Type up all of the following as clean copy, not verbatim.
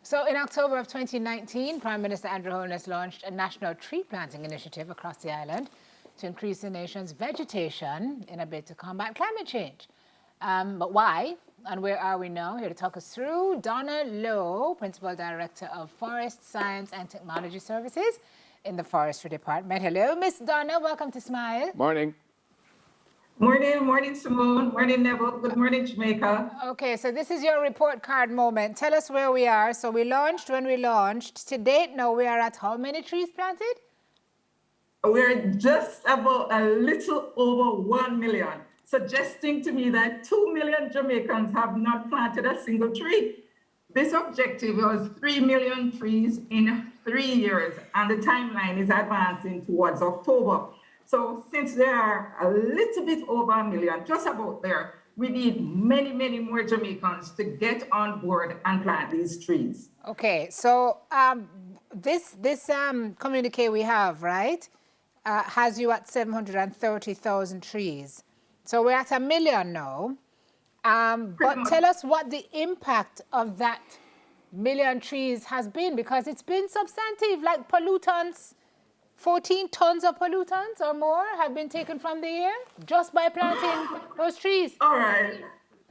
So in October of 2019, Prime Minister Andrew Holness launched a national tree planting initiative across the island to increase the nation's vegetation in a bid to combat climate change. But why and where are we now? Here to talk us through, Donna Lowe, Principal Director of Forest Science and Technology Services in the Forestry Department. Hello, Miss Donna. Welcome to Smile. Morning. Morning, Simone. Morning, Neville. Good morning, Jamaica. Okay, so this is your report card moment. Tell us where we are. So we launched when we launched. To date, now we are at how many trees planted? We're just about a little over 1 million, suggesting to me that 2 million Jamaicans have not planted a single tree. This objective was 3 million trees in 3 years, and the timeline is advancing towards October. So since there are a little bit over 1 million, just about there, we need many, many more Jamaicans to get on board and plant these trees. Okay, so this communique we have, right, has you at 730,000 trees. So we're at 1 million now. But tell us what the impact of that 1 million trees has been, because it's been substantive, like pollutants. 14 tons of pollutants or more have been taken from the air just by planting those trees. All right.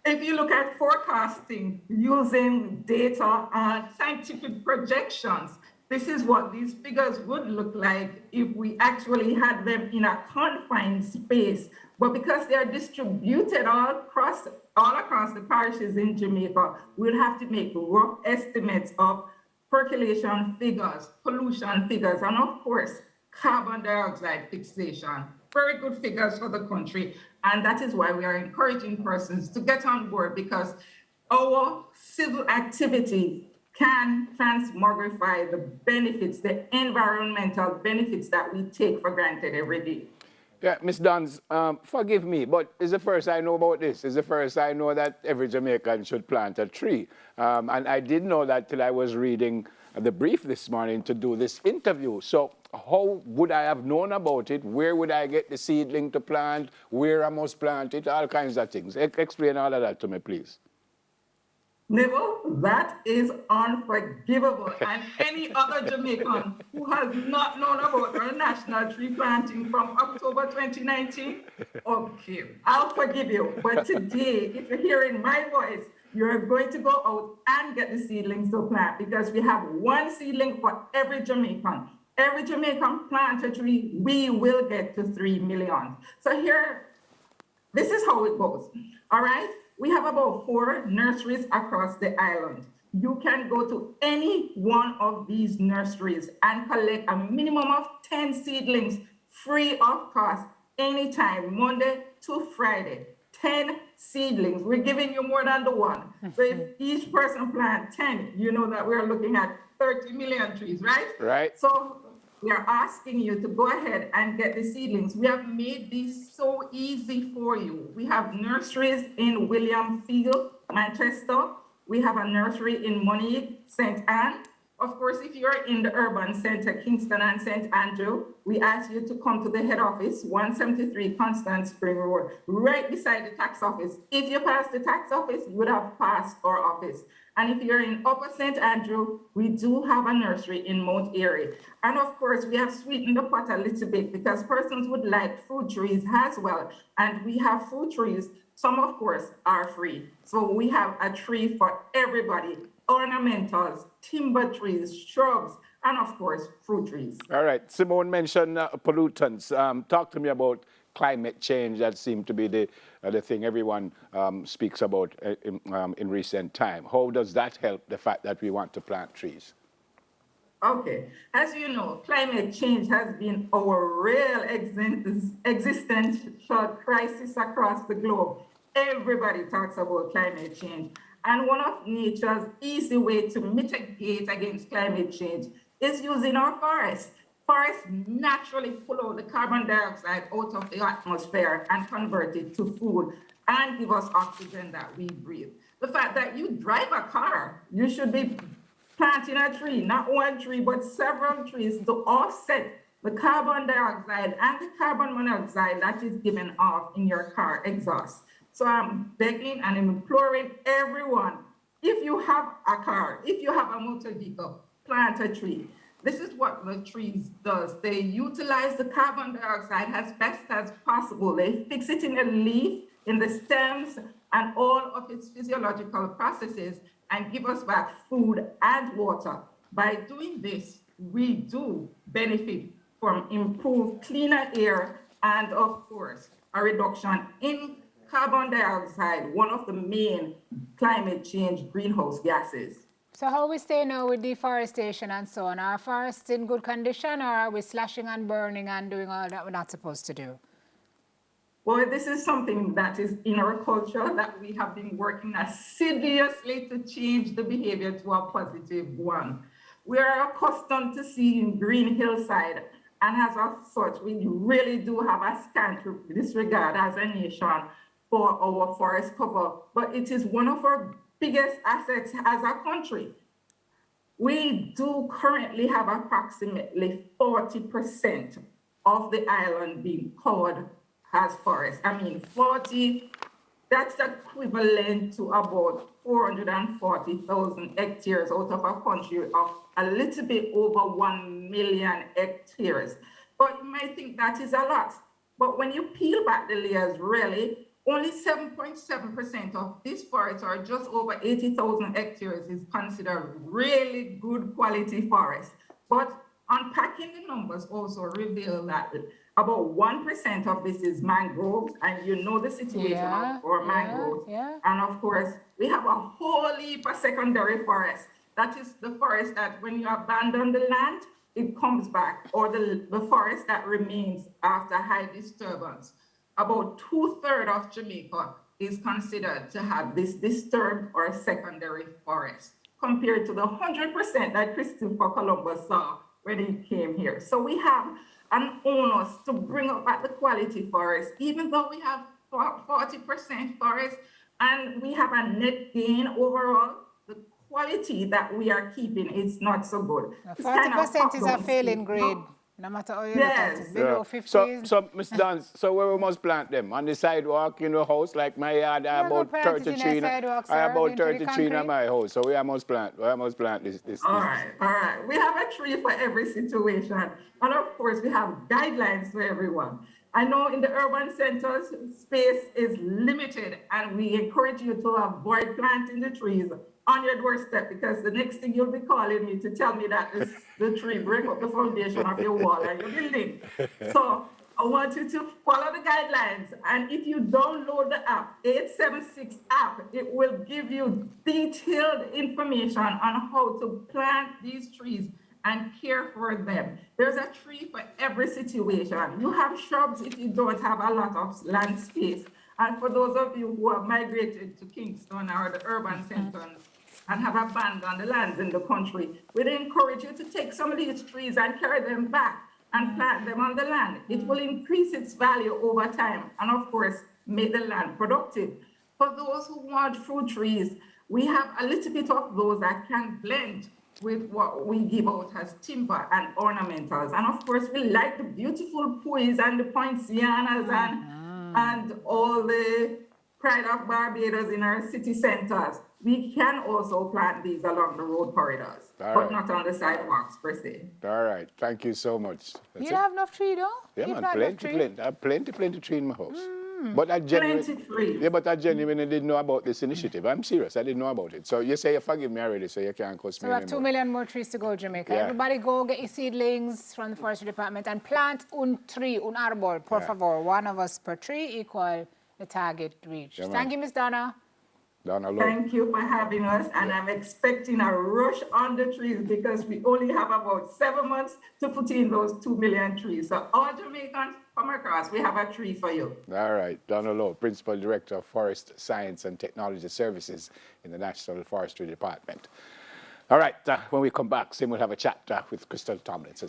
If you look at forecasting using data and scientific projections, this is what these figures would look like if we actually had them in a confined space. But because they are distributed all across the parishes in Jamaica, we'll have to make rough estimates of percolation figures, pollution figures, and of course, carbon dioxide fixation. Very good figures for the country. And that is why we are encouraging persons to get on board, because our civil activity can transmogrify the benefits, the environmental benefits that we take for granted every day. Yeah, Ms. Dons, forgive me, but it's the first I know about this. It's the first I know that every Jamaican should plant a tree. And I didn't know that till I was reading the brief this morning to do this interview. So how would I have known about it? Where would I get the seedling to plant? Where I must plant it? All kinds of things. Explain all of that to me, please. Neville, that is unforgivable. And any other Jamaican who has not known about our national tree planting from October 2019, okay, I'll forgive you. But today, if you're hearing my voice, you're going to go out and get the seedlings to plant, because we have one seedling for every Jamaican. Every Jamaican plant a tree, we will get to 3 million. So here, this is how it goes, all right? We have about 4 nurseries across the island. You can go to any one of these nurseries and collect a minimum of 10 seedlings free of cost anytime, Monday to Friday. 10 seedlings. We're giving you more than the one. So if each person plant 10, you know that we're looking at 30 million trees, right? Right. So we are asking you to go ahead and get the seedlings. We have made this so easy for you. We have nurseries in William Field, Manchester. We have a nursery in Monique, St. Anne. Of course, if you're in the urban center, Kingston and St. Andrew, we ask you to come to the head office, 173 Constant Spring Road, right beside the tax office. If you pass the tax office, you would have passed our office. And if you're in Upper St. Andrew, we do have a nursery in Mount Airy. And of course, we have sweetened the pot a little bit because persons would like fruit trees as well. And we have fruit trees. Some, of course, are free. So we have a tree for everybody. Ornamentals, timber trees, shrubs, and of course, fruit trees. All right. Simone mentioned pollutants. Talk to me about climate change. That seemed to be the thing everyone speaks about in recent time. How does that help the fact that we want to plant trees? Okay. As you know, climate change has been our real existential crisis across the globe. Everybody talks about climate change. And one of nature's easy way to mitigate against climate change is using our forests. Forests naturally pull out the carbon dioxide out of the atmosphere and convert it to food and give us oxygen that we breathe. The fact that you drive a car, you should be planting a tree, not one tree, but several trees to offset the carbon dioxide and the carbon monoxide that is given off in your car exhaust. So I'm begging and imploring everyone, if you have a car, if you have a motor vehicle, plant a tree. This is what the trees does. They utilize the carbon dioxide as best as possible. They fix it in the leaf, in the stems, and all of its physiological processes and give us back food and water. By doing this, we do benefit from improved cleaner air and, of course, a reduction in carbon dioxide, one of the main climate change greenhouse gases. So how we stay now with deforestation and so on? Are forests in good condition, or are we slashing and burning and doing all that we're not supposed to do? Well, this is something that is in our culture that we have been working assiduously to change the behavior to a positive one. We are accustomed to seeing green hillside, and as of such, we really do have a scant disregard as a nation for our forest cover, but it is one of our biggest assets as a country. We do currently have approximately 40% of the island being covered as forest. I mean, 40, that's equivalent to about 440,000 hectares out of a country of a little bit over 1 million hectares. But you might think that is a lot. But when you peel back the layers, really, only 7.7% of this forest, or just over 80,000 hectares, is considered really good quality forest. But unpacking the numbers also reveal that about 1% of this is mangroves, and you know the situation of our mangroves. And of course, we have a whole heap of secondary forest. That is the forest that when you abandon the land, it comes back, or the forest that remains after high disturbance. About 2/3 of Jamaica is considered to have this disturbed or secondary forest, compared to the 100% that Christopher Columbus saw when he came here. So we have an onus to bring up at the quality forest, even though we have 40% forest and we have a net gain overall, the quality that we are keeping is not so good. 40% is a failing grade. No matter how you look at it, below 50. So Ms. Dance, so where we must plant them? On the sidewalk in the house, like my yard, I have about 30 trees. I have about 30 trees in my house, so we must plant this. All right. We have a tree for every situation. And of course, we have guidelines for everyone. I know in the urban centers, space is limited, and we encourage you to avoid planting the trees on your doorstep, because the next thing you'll be calling me to tell me that the tree break up the foundation of your wall and your building. So I want you to follow the guidelines. And if you download the app, 876 app, it will give you detailed information on how to plant these trees and care for them. There's a tree for every situation. You have shrubs if you don't have a lot of land space. And for those of you who have migrated to Kingston or the urban centers and have abandoned the lands in the country, we'd encourage you to take some of these trees and carry them back and plant them on the land. It will increase its value over time and, of course, make the land productive. For those who want fruit trees, we have a little bit of those that can blend with what we give out as timber and ornamentals. And of course, we like the beautiful puys and the poincianas and all the pride of Barbados in our city centers. We can also plant these along the road corridors, but not on the sidewalks per se. All right, thank you so much. You have enough tree though? Yeah, man, plenty. I have plenty tree in my house. But I genuinely didn't know about this initiative. I'm serious, I didn't know about it. So you say you forgive me already, so you can't cost me anymore. So we have 2 million more trees to go, Jamaica. Yeah. Everybody go get your seedlings from the forestry department and plant un árbol, por favor. One of us per tree equal the target reached. Thank you, Ms. Donna. Thank you for having us, and I'm expecting a rush on the trees because we only have about 7 months to put in those 2 million trees. So all Jamaicans come across, we have a tree for you. All right, Donna Lowe, Principal Director of Forest Science and Technology Services in the National Forestry Department. All right, when we come back, Sim will have a chat with Crystal Tomlinson.